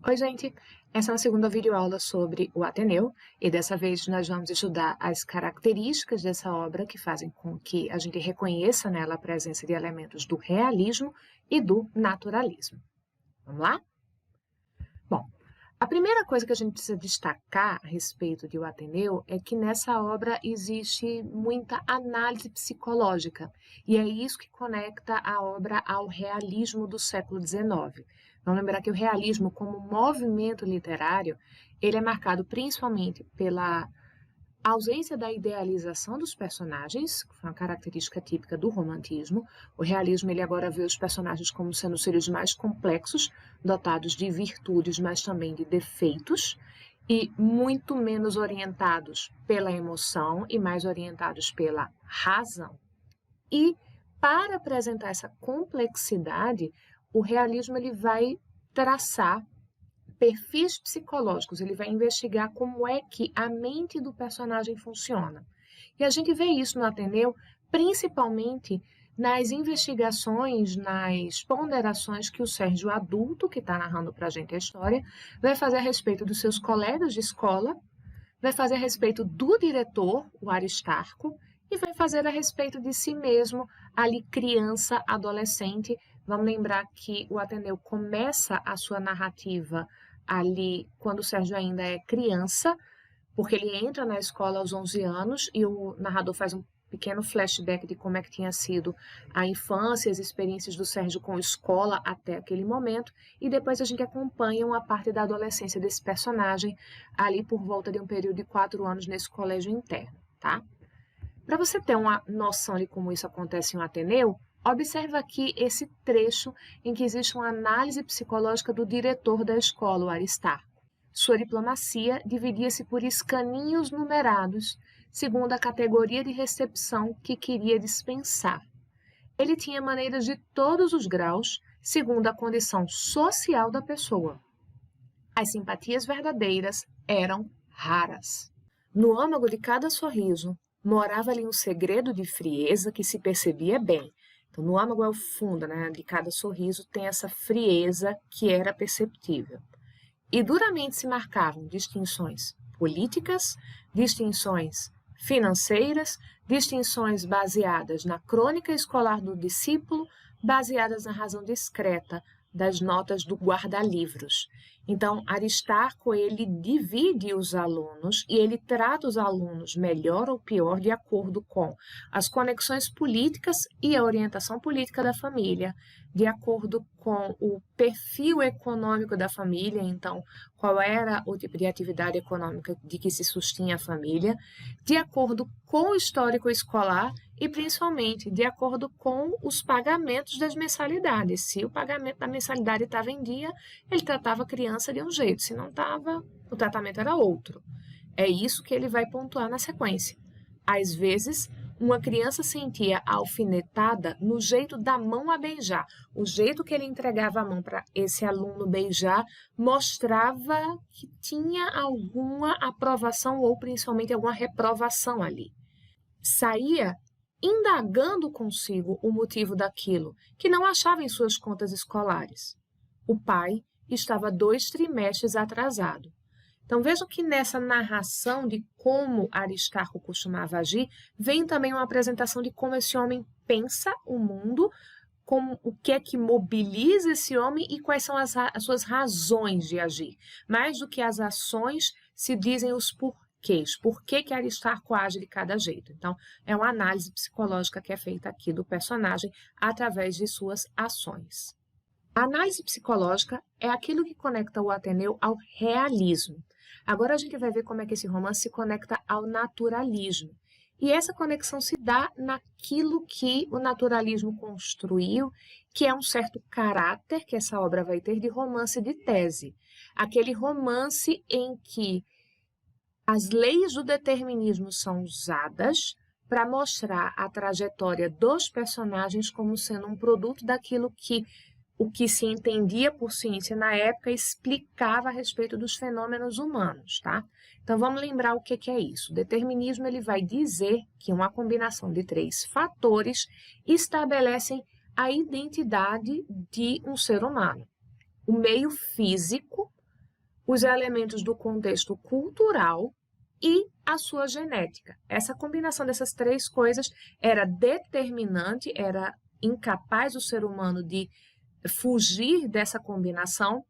Oi, gente! Essa é a segunda videoaula sobre o Ateneu, e dessa vez nós vamos estudar as características dessa obra que fazem com que a gente reconheça nela a presença de elementos do realismo e do naturalismo. Vamos lá? Bom, a primeira coisa que a gente precisa destacar a respeito de O Ateneu é que nessa obra existe muita análise psicológica, e é isso que conecta a obra ao realismo do século XIX. Vamos lembrar que o realismo, como movimento literário, ele é marcado principalmente pela ausência da idealização dos personagens, que foi uma característica típica do romantismo. O realismo ele agora vê os personagens como sendo seres mais complexos, dotados de virtudes, mas também de defeitos, e muito menos orientados pela emoção e mais orientados pela razão. E para apresentar essa complexidade, o realismo ele vai traçar perfis psicológicos, ele vai investigar como é que a mente do personagem funciona. E a gente vê isso no Ateneu, principalmente nas investigações, nas ponderações que o Sérgio adulto, que está narrando para a gente a história, vai fazer a respeito dos seus colegas de escola, vai fazer a respeito do diretor, o Aristarco, e vai fazer a respeito de si mesmo, ali criança, adolescente. Vamos lembrar que o Ateneu começa a sua narrativa ali quando o Sérgio ainda é criança, porque ele entra na escola aos 11 anos e o narrador faz um pequeno flashback de como é que tinha sido a infância, as experiências do Sérgio com escola até aquele momento, e depois a gente acompanha uma parte da adolescência desse personagem ali por volta de um período de 4 anos nesse colégio interno, tá? Para você ter uma noção de como isso acontece em um Ateneu, observa aqui esse trecho em que existe uma análise psicológica do diretor da escola, o Aristarco. Sua diplomacia dividia-se por escaninhos numerados, segundo a categoria de recepção que queria dispensar. Ele tinha maneiras de todos os graus, segundo a condição social da pessoa. As simpatias verdadeiras eram raras. No âmago de cada sorriso, morava ali um segredo de frieza que se percebia bem. Então, no âmago é o fundo, né? De cada sorriso tem essa frieza que era perceptível. E duramente se marcavam distinções políticas, distinções financeiras, distinções baseadas na crônica escolar do discípulo, baseadas na razão discreta das notas do guarda-livros. Então, Aristarco, ele divide os alunos e ele trata os alunos melhor ou pior de acordo com as conexões políticas e a orientação política da família, de acordo com o perfil econômico da família, então, qual era o tipo de atividade econômica de que se sustinha a família, de acordo com o histórico escolar e, principalmente, de acordo com os pagamentos das mensalidades. Se o pagamento da mensalidade estava em dia, ele tratava a criança de um jeito, se não estava, o tratamento era outro. É isso que ele vai pontuar na sequência. Às vezes, uma criança sentia a alfinetada no jeito da mão a beijar. O jeito que ele entregava a mão para esse aluno beijar mostrava que tinha alguma aprovação ou principalmente alguma reprovação ali. Saía indagando consigo o motivo daquilo, que não achava em suas contas escolares. O pai estava 2 trimestres atrasado. Então, vejam que nessa narração de como Aristarco costumava agir, vem também uma apresentação de como esse homem pensa o mundo, como, o que é que mobiliza esse homem e quais são as suas razões de agir. Mais do que as ações, se dizem os porquês. Por que Aristarco age de cada jeito? Então, é uma análise psicológica que é feita aqui do personagem através de suas ações. A análise psicológica é aquilo que conecta o Ateneu ao realismo. Agora a gente vai ver como é que esse romance se conecta ao naturalismo. E essa conexão se dá naquilo que o naturalismo construiu, que é um certo caráter que essa obra vai ter de romance de tese. Aquele romance em que as leis do determinismo são usadas para mostrar a trajetória dos personagens como sendo um produto daquilo que o que se entendia por ciência na época explicava a respeito dos fenômenos humanos, tá? Então, vamos lembrar o que é isso. O determinismo ele vai dizer que uma combinação de 3 fatores estabelecem a identidade de um ser humano. O meio físico, os elementos do contexto cultural e a sua genética. Essa combinação dessas três coisas era determinante, era incapaz o ser humano de fugir dessa combinação,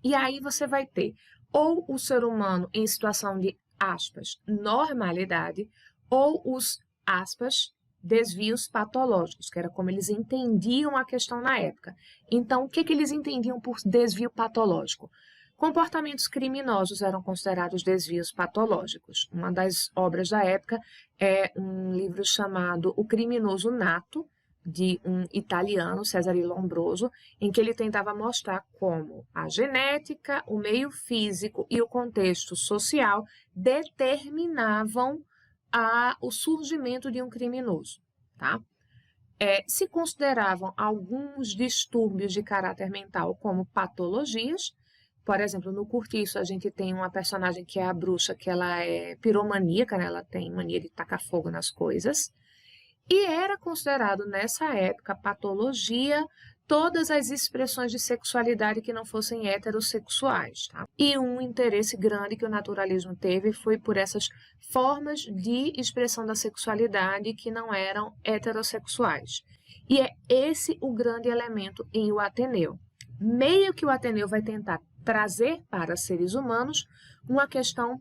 e aí você vai ter ou o ser humano em situação de, aspas, normalidade, ou os, aspas, desvios patológicos, que era como eles entendiam a questão na época. Então, o que eles entendiam por desvio patológico? Comportamentos criminosos eram considerados desvios patológicos. Uma das obras da época é um livro chamado O Criminoso Nato, de um italiano, Cesare Lombroso, em que ele tentava mostrar como a genética, o meio físico e o contexto social determinavam o surgimento de um criminoso, tá? Se consideravam alguns distúrbios de caráter mental como patologias. Por exemplo, no Curtiço a gente tem uma personagem que é a bruxa, que ela é piromaníaca, né? Ela tem mania de tacar fogo nas coisas. E era considerado nessa época patologia todas as expressões de sexualidade que não fossem heterossexuais, tá? E um interesse grande que o naturalismo teve foi por essas formas de expressão da sexualidade que não eram heterossexuais. E é esse o grande elemento em O Ateneu. Meio que o Ateneu vai tentar trazer para seres humanos uma questão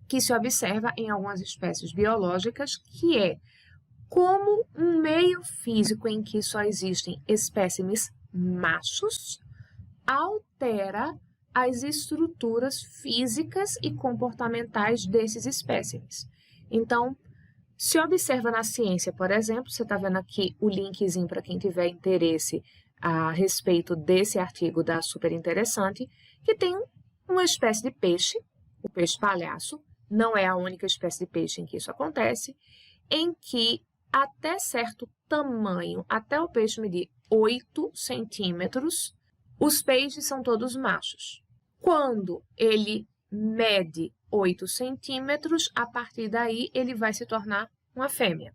que se observa em algumas espécies biológicas, que é como um meio físico em que só existem espécimes machos altera as estruturas físicas e comportamentais desses espécimes. Então, se observa na ciência, por exemplo, você está vendo aqui o linkzinho para quem tiver interesse a respeito desse artigo da Super Interessante, que tem uma espécie de peixe, o peixe palhaço, não é a única espécie de peixe em que isso acontece, em que até certo tamanho, até o peixe medir 8 centímetros, os peixes são todos machos. Quando ele mede 8 centímetros, a partir daí ele vai se tornar uma fêmea.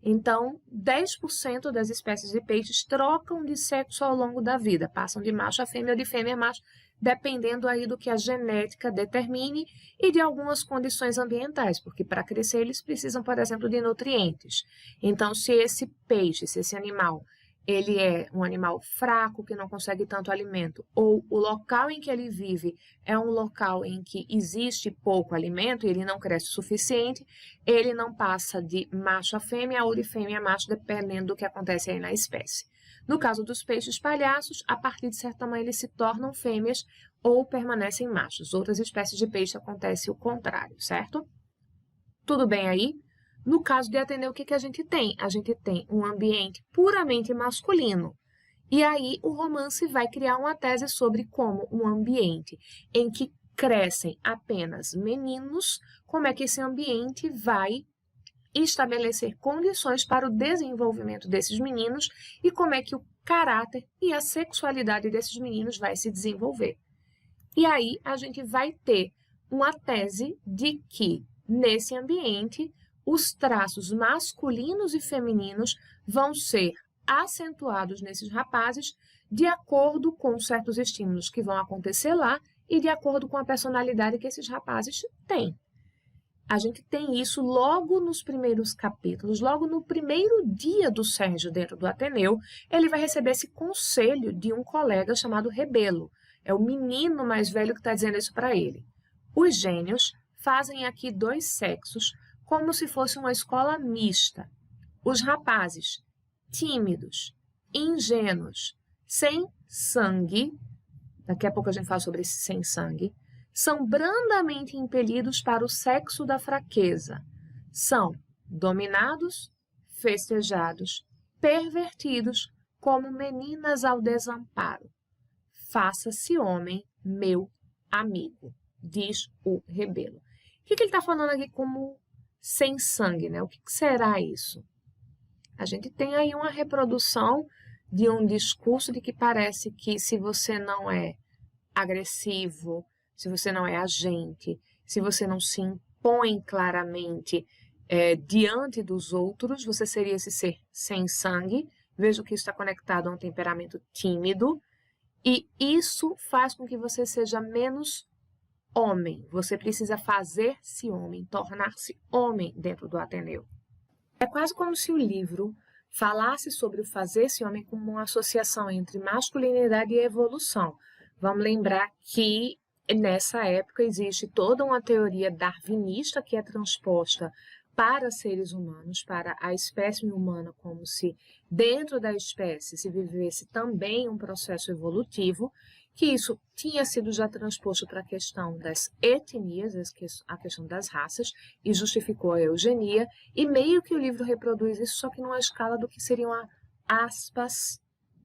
Então, 10% das espécies de peixes trocam de sexo ao longo da vida, passam de macho a fêmea ou de fêmea a macho, dependendo aí do que a genética determine e de algumas condições ambientais, porque para crescer eles precisam, por exemplo, de nutrientes. Então, se esse peixe, se esse animal, ele é um animal fraco, que não consegue tanto alimento, ou o local em que ele vive é um local em que existe pouco alimento e ele não cresce o suficiente, ele não passa de macho a fêmea ou de fêmea a macho, dependendo do que acontece aí na espécie. No caso dos peixes palhaços, a partir de certo tamanho eles se tornam fêmeas ou permanecem machos. Outras espécies de peixe acontece o contrário, certo? Tudo bem aí? No caso de Ateneu, o que a gente tem? A gente tem um ambiente puramente masculino. E aí o romance vai criar uma tese sobre como um ambiente em que crescem apenas meninos, como é que esse ambiente vai estabelecer condições para o desenvolvimento desses meninos e como é que o caráter e a sexualidade desses meninos vai se desenvolver. E aí a gente vai ter uma tese de que, nesse ambiente, os traços masculinos e femininos vão ser acentuados nesses rapazes de acordo com certos estímulos que vão acontecer lá e de acordo com a personalidade que esses rapazes têm. A gente tem isso logo nos primeiros capítulos, logo no primeiro dia do Sérgio dentro do Ateneu, ele vai receber esse conselho de um colega chamado Rebelo. É o menino mais velho que está dizendo isso para ele. Os gênios fazem aqui dois sexos como se fosse uma escola mista. Os rapazes, tímidos, ingênuos, sem sangue, daqui a pouco a gente fala sobre esse sem sangue, são brandamente impelidos para o sexo da fraqueza. São dominados, festejados, pervertidos como meninas ao desamparo. Faça-se homem, meu amigo, diz o Rebelo. O que ele está falando aqui como sem sangue, né? O que será isso? A gente tem aí uma reprodução de um discurso de que parece que se você não é agressivo, se você não é agente, se você não se impõe claramente diante dos outros, você seria esse ser sem sangue. Veja que isso está conectado a um temperamento tímido, e isso faz com que você seja menos homem. Você precisa fazer-se homem, tornar-se homem dentro do Ateneu. É quase como se o livro falasse sobre o fazer-se homem como uma associação entre masculinidade e evolução. Vamos lembrar que nessa época existe toda uma teoria darwinista que é transposta para seres humanos, para a espécie humana, como se dentro da espécie se vivesse também um processo evolutivo, que isso tinha sido já transposto para a questão das etnias, a questão das raças, e justificou a eugenia, e meio que o livro reproduz isso, só que numa escala do que seria uma, aspas,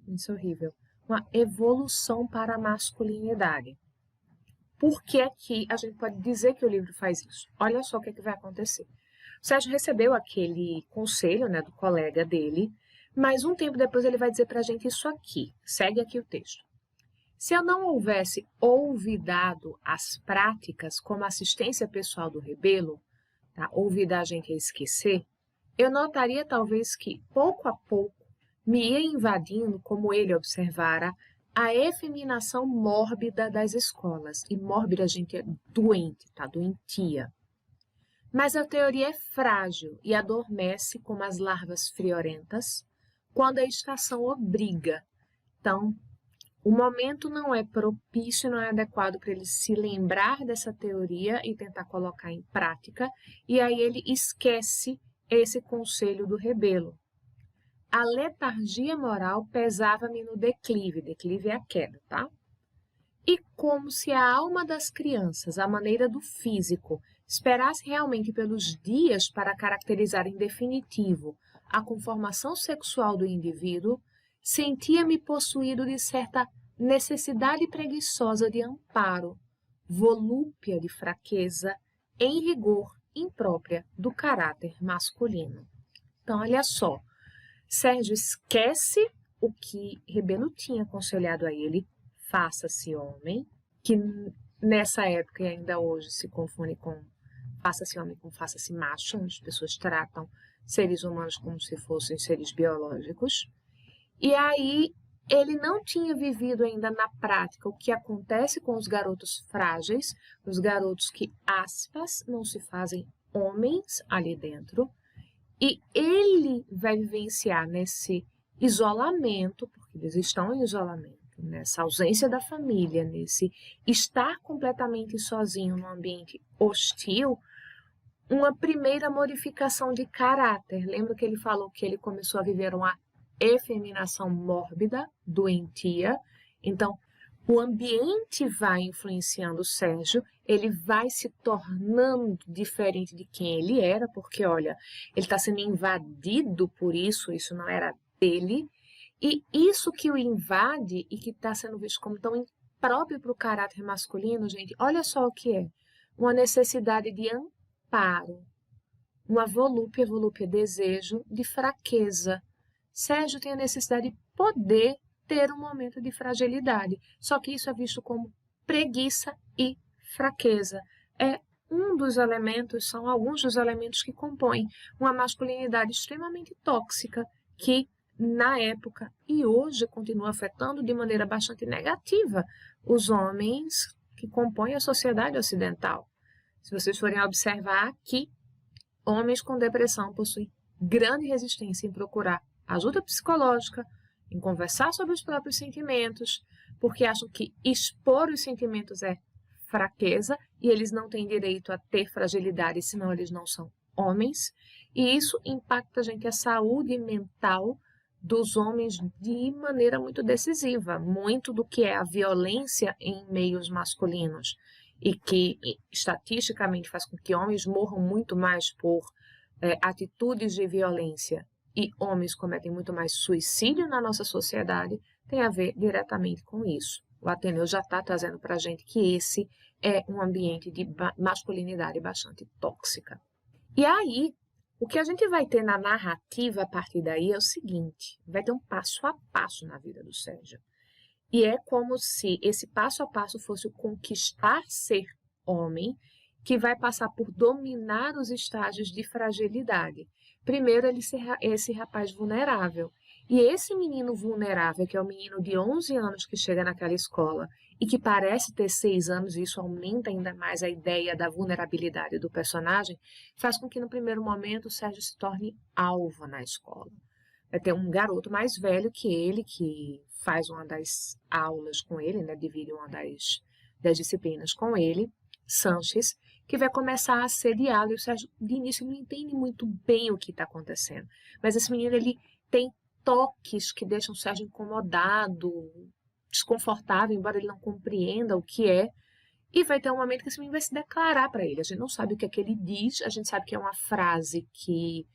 isso é horrível, uma evolução para a masculinidade. Por que que a gente pode dizer que o livro faz isso? Olha só o que é que vai acontecer. O Sérgio recebeu aquele conselho, né, do colega dele, mas um tempo depois ele vai dizer para a gente isso aqui. Segue aqui o texto. Se eu não houvesse olvidado as práticas como assistência pessoal do Rebelo, tá? Olvidar a gente é esquecer, eu notaria talvez que, pouco a pouco, me ia invadindo, como ele observara, a efeminação mórbida das escolas. E mórbida a gente é doente, tá? Doentia. Mas a teoria é frágil e adormece como as larvas friorentas quando a estação obriga. Então, o momento não é propício, não é adequado para ele se lembrar dessa teoria e tentar colocar em prática, e aí ele esquece esse conselho do Rebelo. A letargia moral pesava-me no declive é a queda, tá? E como se a alma das crianças, à maneira do físico, esperasse realmente pelos dias para caracterizar em definitivo a conformação sexual do indivíduo, sentia-me possuído de certa necessidade preguiçosa de amparo, volúpia de fraqueza, em rigor imprópria do caráter masculino. Então, olha só, Sérgio esquece o que Rebelo tinha aconselhado a ele, faça-se homem, que nessa época e ainda hoje se confunde com faça-se homem com faça-se macho, onde as pessoas tratam seres humanos como se fossem seres biológicos. E aí ele não tinha vivido ainda na prática o que acontece com os garotos frágeis, os garotos que, aspas, não se fazem homens ali dentro, e ele vai vivenciar nesse isolamento, porque eles estão em isolamento, nessa ausência da família, nesse estar completamente sozinho num ambiente hostil, uma primeira modificação de caráter. Lembra que ele falou que ele começou a viver uma efeminação mórbida, doentia. Então, o ambiente vai influenciando o Sérgio, ele vai se tornando diferente de quem ele era, porque, olha, ele está sendo invadido por isso, isso não era dele, e isso que o invade e que está sendo visto como tão impróprio para o caráter masculino, gente, olha só o que é, uma necessidade de amparo, uma volúpia, desejo de fraqueza. Sérgio tem a necessidade de poder ter um momento de fragilidade, só que isso é visto como preguiça e fraqueza. É um dos elementos, são alguns dos elementos que compõem uma masculinidade extremamente tóxica, que na época e hoje continua afetando de maneira bastante negativa os homens que compõem a sociedade ocidental. Se vocês forem observar que homens com depressão possuem grande resistência em procurar ajuda psicológica, em conversar sobre os próprios sentimentos, porque acham que expor os sentimentos é fraqueza e eles não têm direito a ter fragilidade, senão eles não são homens. E isso impacta, gente, a saúde mental dos homens de maneira muito decisiva. Muito do que é a violência em meios masculinos e que estatisticamente faz com que homens morram muito mais por atitudes de violência e homens cometem muito mais suicídio na nossa sociedade, tem a ver diretamente com isso. O Ateneu já está trazendo para a gente que esse é um ambiente de masculinidade bastante tóxica. E aí, o que a gente vai ter na narrativa a partir daí é o seguinte, vai ter um passo a passo na vida do Sérgio. E é como se esse passo a passo fosse o conquistar ser homem, que vai passar por dominar os estágios de fragilidade. Primeiro, ele ser esse rapaz vulnerável. E esse menino vulnerável, que é o menino de 11 anos que chega naquela escola e que parece ter 6 anos, e isso aumenta ainda mais a ideia da vulnerabilidade do personagem, faz com que no primeiro momento o Sérgio se torne alvo na escola. Vai ter um garoto mais velho que ele, que faz uma das aulas com ele, né, divide uma das disciplinas com ele, Sanches, que vai começar a assediá-lo, e o Sérgio, de início, não entende muito bem o que está acontecendo. Mas esse menino, ele tem toques que deixam o Sérgio incomodado, desconfortável, embora ele não compreenda o que é, e vai ter um momento que esse menino vai se declarar para ele. A gente não sabe o que é que ele diz, a gente sabe que é uma frase que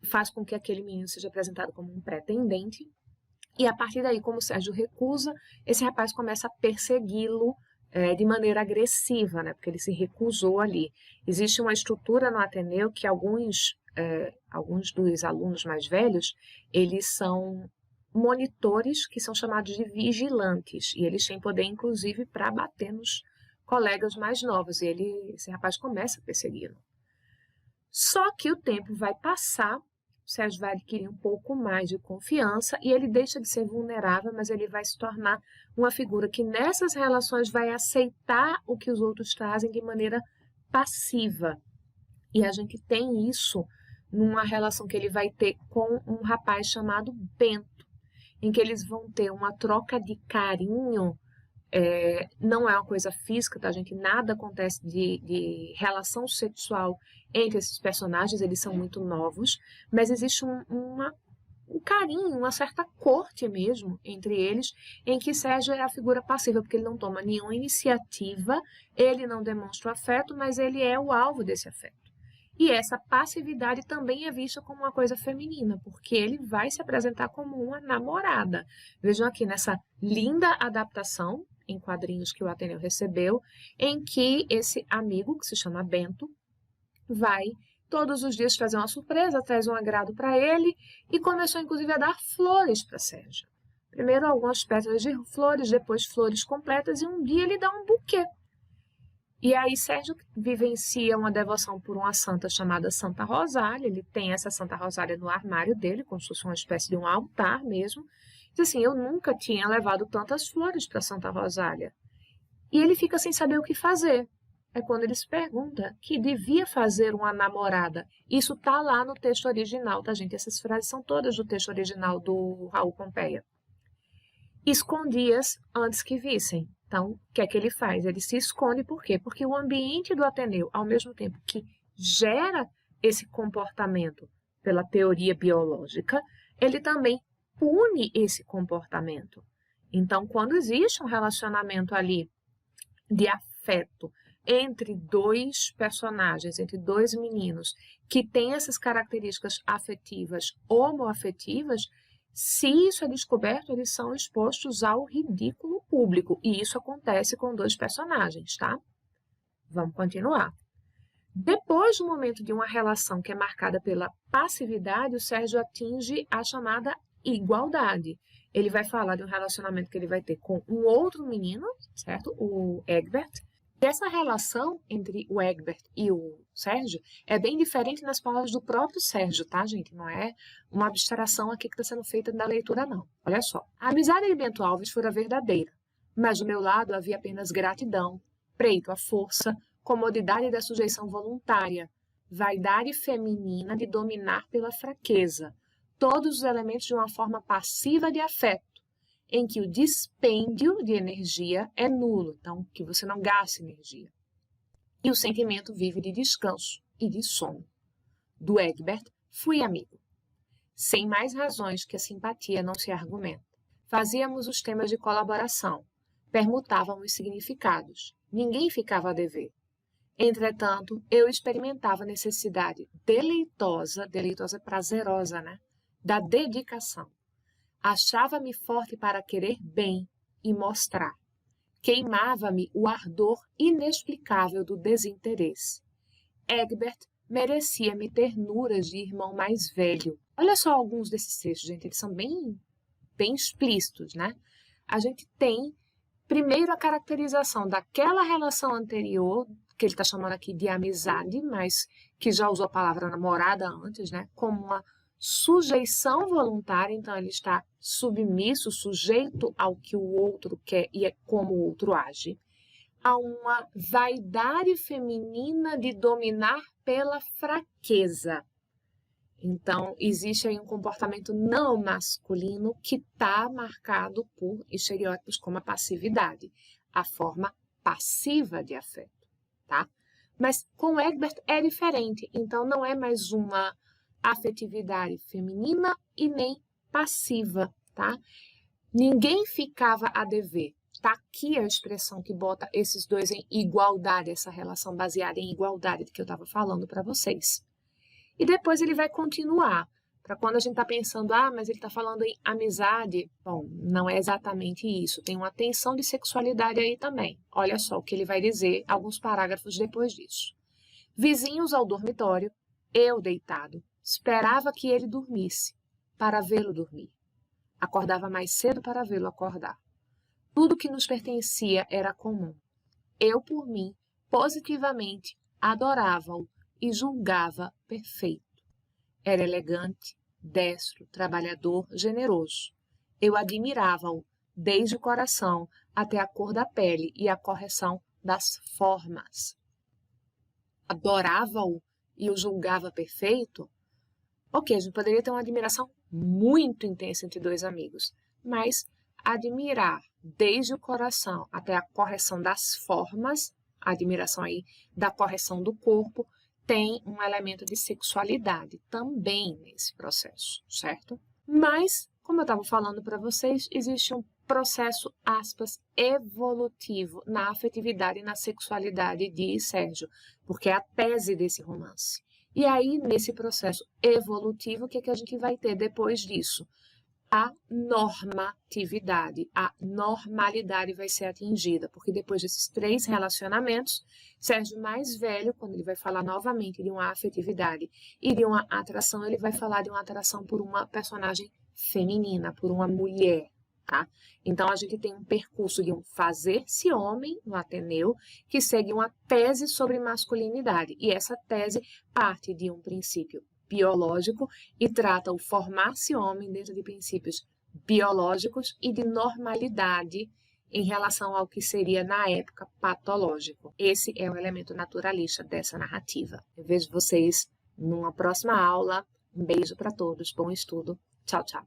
faz com que aquele menino seja apresentado como um pretendente, e a partir daí, como o Sérgio recusa, esse rapaz começa a persegui-lo de maneira agressiva, né, porque ele se recusou ali. Existe uma estrutura no Ateneu que alguns dos alunos mais velhos, eles são monitores que são chamados de vigilantes, e eles têm poder, inclusive, para bater nos colegas mais novos, e esse rapaz começa a persegui-lo. Só que o tempo vai passar, o Sérgio vai adquirir um pouco mais de confiança e ele deixa de ser vulnerável, mas ele vai se tornar uma figura que nessas relações vai aceitar o que os outros trazem de maneira passiva. E a gente tem isso numa relação que ele vai ter com um rapaz chamado Bento, em que eles vão ter uma troca de carinho. Não é uma coisa física, tá, gente? Nada acontece de relação sexual entre esses personagens, eles são muito novos, mas existe um carinho, uma certa corte mesmo entre eles, em que Sérgio é a figura passiva, porque ele não toma nenhuma iniciativa, ele não demonstra o afeto, mas ele é o alvo desse afeto. E essa passividade também é vista como uma coisa feminina, porque ele vai se apresentar como uma namorada. Vejam aqui nessa linda adaptação em quadrinhos que o Ateneu recebeu, em que esse amigo, que se chama Bento, vai todos os dias fazer uma surpresa, traz um agrado para ele e começou inclusive a dar flores para Sérgio. Primeiro algumas pétalas de flores, depois flores completas e um dia ele dá um buquê. E aí Sérgio vivencia uma devoção por uma santa chamada Santa Rosália, ele tem essa Santa Rosália no armário dele, como se fosse uma espécie de um altar mesmo. Diz assim, eu nunca tinha levado tantas flores para Santa Rosália. E ele fica sem saber o que fazer. É quando ele se pergunta que devia fazer uma namorada. Isso está lá no texto original, tá, gente? Essas frases são todas do texto original do Raul Pompeia. Escondias antes que vissem. Então, o que é que ele faz? Ele se esconde, por quê? Porque o ambiente do Ateneu, ao mesmo tempo que gera esse comportamento pela teoria biológica, ele também pune esse comportamento. Então, quando existe um relacionamento ali de afeto entre dois personagens, entre dois meninos, que têm essas características afetivas, homoafetivas, se isso é descoberto, eles são expostos ao ridículo público. E isso acontece com dois personagens, tá? Vamos continuar. Depois do momento de uma relação que é marcada pela passividade, o Sérgio atinge a chamada igualdade. Ele vai falar de um relacionamento que ele vai ter com um outro menino, certo? O Egbert. E essa relação entre o Egbert e o Sérgio é bem diferente nas palavras do próprio Sérgio, tá, gente? Não é uma abstração aqui que está sendo feita da leitura, não. Olha só. A amizade de Bento Alves fora verdadeira, mas do meu lado havia apenas gratidão, preito à força, comodidade da sujeição voluntária, vaidade feminina de dominar pela fraqueza, todos os elementos de uma forma passiva de afeto, em que o dispêndio de energia é nulo, então que você não gasta energia. E o sentimento vive de descanso e de sono. Do Egbert, fui amigo. Sem mais razões que a simpatia não se argumenta. Fazíamos os temas de colaboração, permutávamos significados, ninguém ficava a dever. Entretanto, eu experimentava a necessidade deleitosa prazerosa, né? Da dedicação. Achava-me forte para querer bem e mostrar. Queimava-me o ardor inexplicável do desinteresse. Egbert merecia-me ternuras de irmão mais velho. Olha só alguns desses textos, gente, eles são bem explícitos, né? A gente tem, primeiro, a caracterização daquela relação anterior, que ele está chamando aqui de amizade, mas que já usou a palavra namorada antes, né? Como uma sujeição voluntária, então ele está submisso, sujeito ao que o outro quer e é como o outro age. Há uma vaidade feminina de dominar pela fraqueza. Então, existe aí um comportamento não masculino que está marcado por estereótipos como a passividade, a forma passiva de afeto, tá? Mas com Egbert é diferente, então não é mais uma afetividade feminina e nem passiva, tá? Ninguém ficava a dever. Tá aqui a expressão que bota esses dois em igualdade, essa relação baseada em igualdade que eu estava falando para vocês. E depois ele vai continuar, para quando a gente está pensando, mas ele está falando em amizade. Bom, não é exatamente isso, tem uma tensão de sexualidade aí também. Olha só o que ele vai dizer alguns parágrafos depois disso. Vizinhos ao dormitório, eu deitado, esperava que ele dormisse, para vê-lo dormir. Acordava mais cedo para vê-lo acordar. Tudo que nos pertencia era comum. Eu, por mim, positivamente, adorava-o e julgava perfeito. Era elegante, destro, trabalhador, generoso. Eu admirava-o, desde o coração até a cor da pele e a correção das formas. Adorava-o e o julgava perfeito? Ok, a gente poderia ter uma admiração muito intensa entre dois amigos, mas admirar desde o coração até a correção das formas, a admiração aí da correção do corpo, tem um elemento de sexualidade também nesse processo, certo? Mas, como eu estava falando para vocês, existe um processo, aspas, evolutivo na afetividade e na sexualidade de Sérgio, porque é a tese desse romance. E aí, nesse processo evolutivo, o que é que a gente vai ter depois disso? A normatividade, a normalidade vai ser atingida, porque depois desses 3 relacionamentos, Sérgio mais velho, quando ele vai falar novamente de uma afetividade e de uma atração, ele vai falar de uma atração por uma personagem feminina, por uma mulher, tá? Então, a gente tem um percurso de um fazer-se homem no Ateneu, que segue uma tese sobre masculinidade, e essa tese parte de um princípio biológico e trata o formar-se homem dentro de princípios biológicos e de normalidade em relação ao que seria, na época, patológico. Esse é o elemento naturalista dessa narrativa. Eu vejo vocês numa próxima aula. Um beijo para todos, bom estudo. Tchau, tchau.